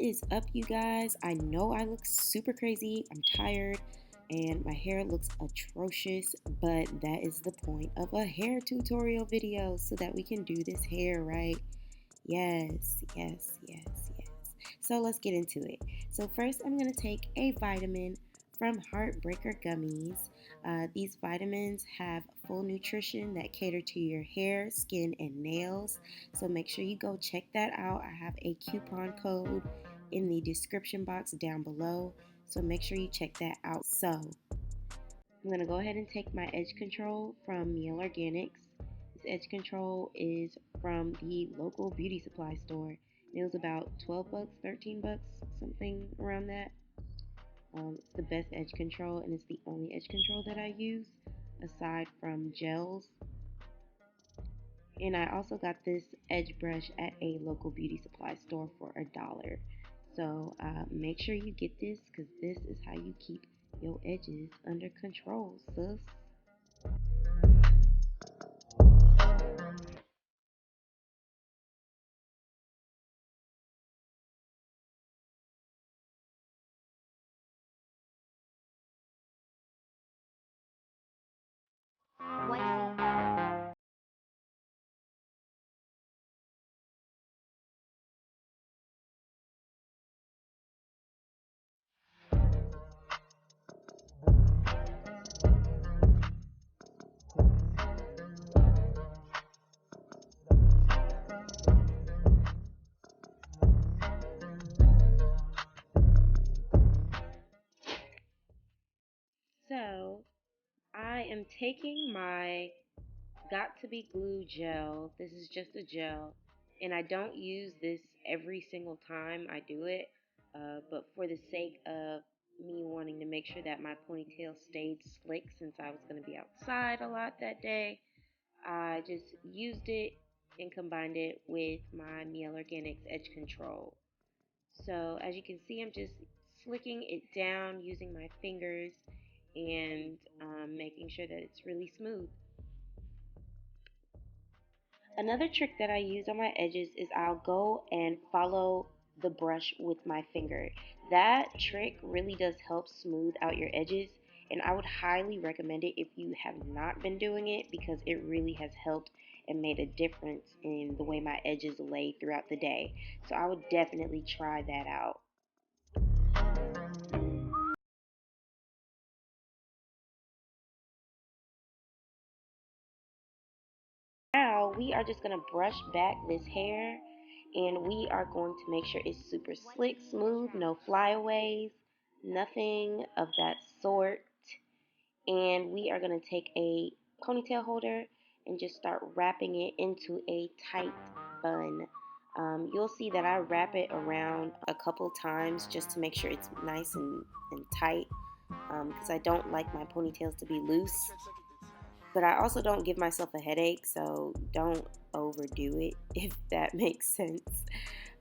is up, you guys? I know I look super crazy. I'm tired and my hair looks atrocious, but that is the point of a hair tutorial video so that we can do this hair right. Yes, yes, yes, yes. So let's get into it. So first I'm going to take a vitamin from Heartbreaker Gummies. These vitamins have full nutrition that cater to your hair, skin, and nails. So make sure you go check that out. I have a coupon code in the description box down below. So make sure you check that out. So I'm going to go ahead and take my edge control from Miel Organics. This edge control is from the local beauty supply store. It was about 12 bucks, 13 bucks, something around that. It's the best edge control, and it's the only edge control that I use aside from gels. And I also got this edge brush at a local beauty supply store for $1. So make sure you get this because this is how you keep your edges under control, sis. So I am taking my Got to Be Glue gel. This is just a gel, and I don't use this every single time I do it, but for the sake of me wanting to make sure that my ponytail stayed slick since I was going to be outside a lot that day, I just used it and combined it with my Miel Organics Edge Control. So as you can see, I'm just slicking it down using my fingers and making sure that it's really smooth. Another trick that I use on my edges is I'll go and follow the brush with my finger. That trick really does help smooth out your edges, and I would highly recommend it if you have not been doing it because it really has helped and made a difference in the way my edges lay throughout the day. So I would definitely try that out. Now we are just going to brush back this hair, and we are going to make sure it's super slick, smooth, no flyaways, nothing of that sort. And we are going to take a ponytail holder and just start wrapping it into a tight bun. You'll see that I wrap it around a couple times just to make sure it's nice and tight because I don't like my ponytails to be loose. But I also don't give myself a headache, so don't overdo it if that makes sense.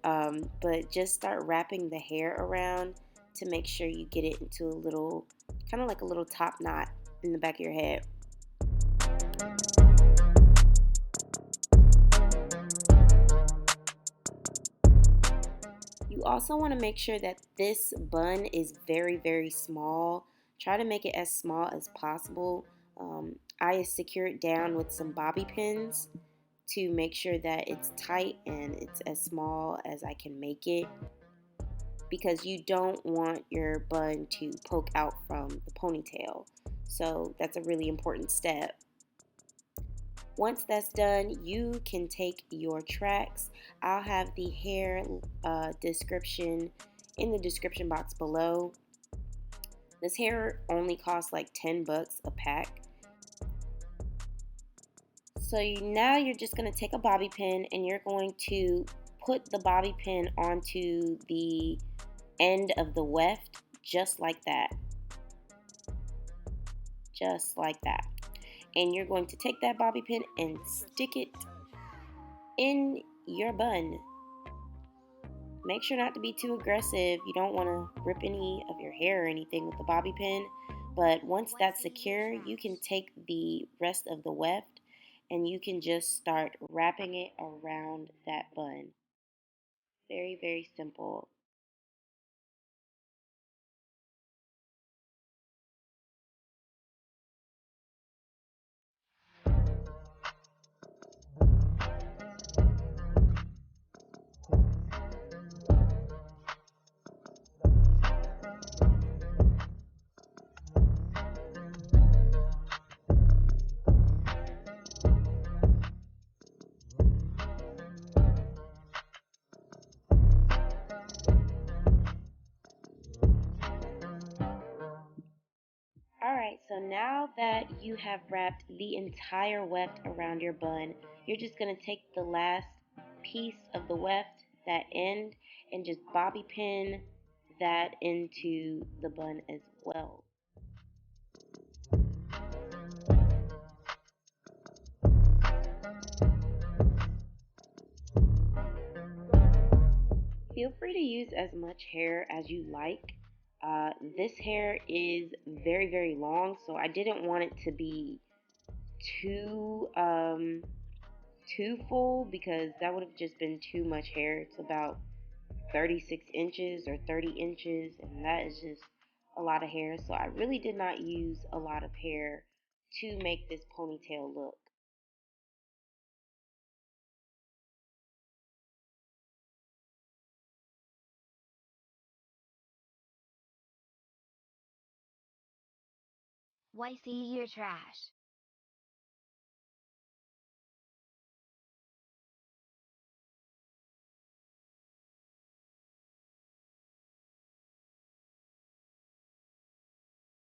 But just start wrapping the hair around to make sure you get it into a little, kind of like a little top knot in the back of your head. You also want to make sure that this bun is very, very small. Try to make it as small as possible. I secure it down with some bobby pins to make sure that it's tight and it's as small as I can make it because you don't want your bun to poke out from the ponytail. So that's a really important step. Once that's done, you can take your tracks. I'll have the hair description in the description box below. This hair only costs like 10 bucks a pack. So now you're just going to take a bobby pin and you're going to put the bobby pin onto the end of the weft just like that. Just like that. And you're going to take that bobby pin and stick it in your bun. Make sure not to be too aggressive. You don't want to rip any of your hair or anything with the bobby pin. But once that's secure, you can take the rest of the weft and you can just start wrapping it around that bun. Very, very simple. So now that you have wrapped the entire weft around your bun, you're just going to take the last piece of the weft, that end, and just bobby pin that into the bun as well. Feel free to use as much hair as you like. This hair is very, very long, so I didn't want it to be too full, because that would have just been too much hair. It's about 36 inches or 30 inches, and that is just a lot of hair. So I really did not use a lot of hair to make this ponytail look. YC, you're trash.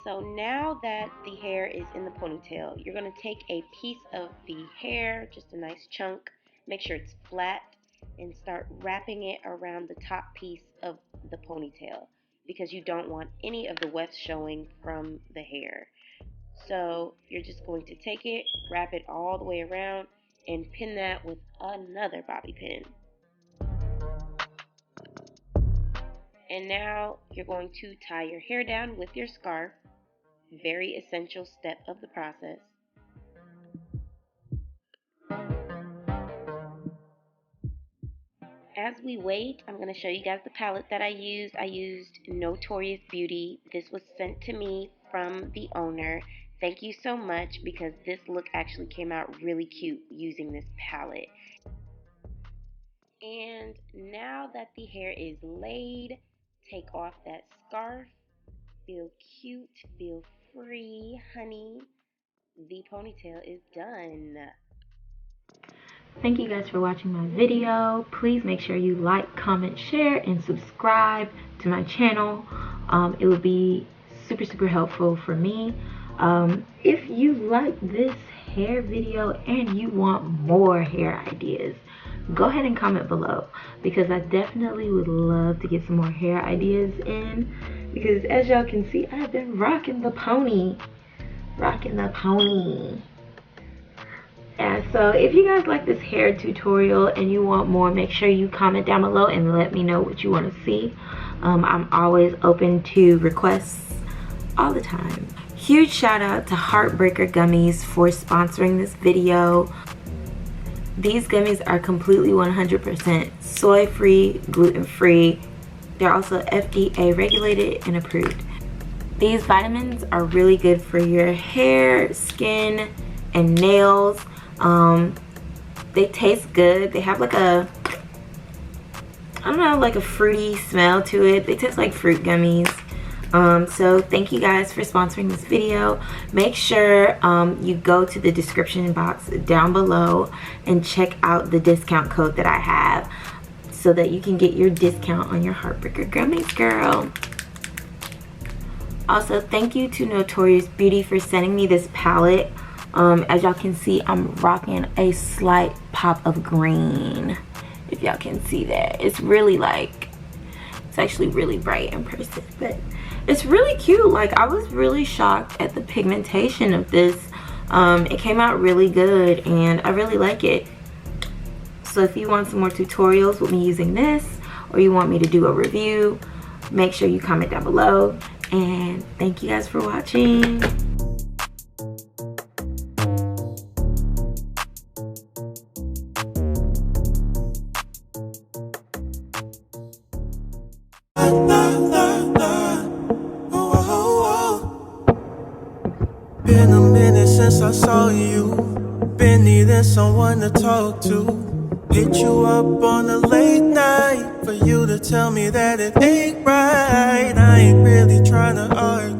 So now that the hair is in the ponytail, you're going to take a piece of the hair, just a nice chunk, make sure it's flat, and start wrapping it around the top piece of the ponytail, because you don't want any of the wefts showing from the hair. So you're just going to take it, wrap it all the way around, and pin that with another bobby pin. And now you're going to tie your hair down with your scarf. Very essential step of the process. As we wait, I'm going to show you guys the palette that I used. I used Notorious Beauty. This was sent to me from the owner. Thank you so much, because this look actually came out really cute using this palette. And now that the hair is laid, take off that scarf. Feel cute, feel free, honey. The ponytail is done. Thank you guys for watching my video. Please make sure you like, comment, share, and subscribe to my channel. It would be super, super helpful for me. If you like this hair video and you want more hair ideas, go ahead and comment below, because I definitely would love to get some more hair ideas in, because as y'all can see, I've been rocking the pony. Yeah, so if you guys like this hair tutorial and you want more, make sure you comment down below and let me know what you want to see. I'm always open to requests all the time. Huge shout out to Heartbreaker Gummies for sponsoring this video. These gummies are completely 100% soy free, gluten free. They're also FDA regulated and approved. These vitamins are really good for your hair, skin, and nails. They taste good. They have like a, I don't know, like a fruity smell to it. They taste like fruit gummies. So thank you guys for sponsoring this video. Make sure you go to the description box down below and check out the discount code that I have, so that you can get your discount on your Heartbreaker Gummies, girl. Also, thank you to Notorious Beauty for sending me this palette. As y'all can see, I'm rocking a slight pop of green. If y'all can see that, it's really like, it's actually really bright in person, but it's really cute. Like, I was really shocked at the pigmentation of this. It came out really good and I really like it. So if you want some more tutorials with me using this, or you want me to do a review, make sure you comment down below. And thank you guys for watching. Been a minute since I saw you. Been needing someone to talk to. Hit you up on a late night for you to tell me that it ain't right. I ain't really trying to argue.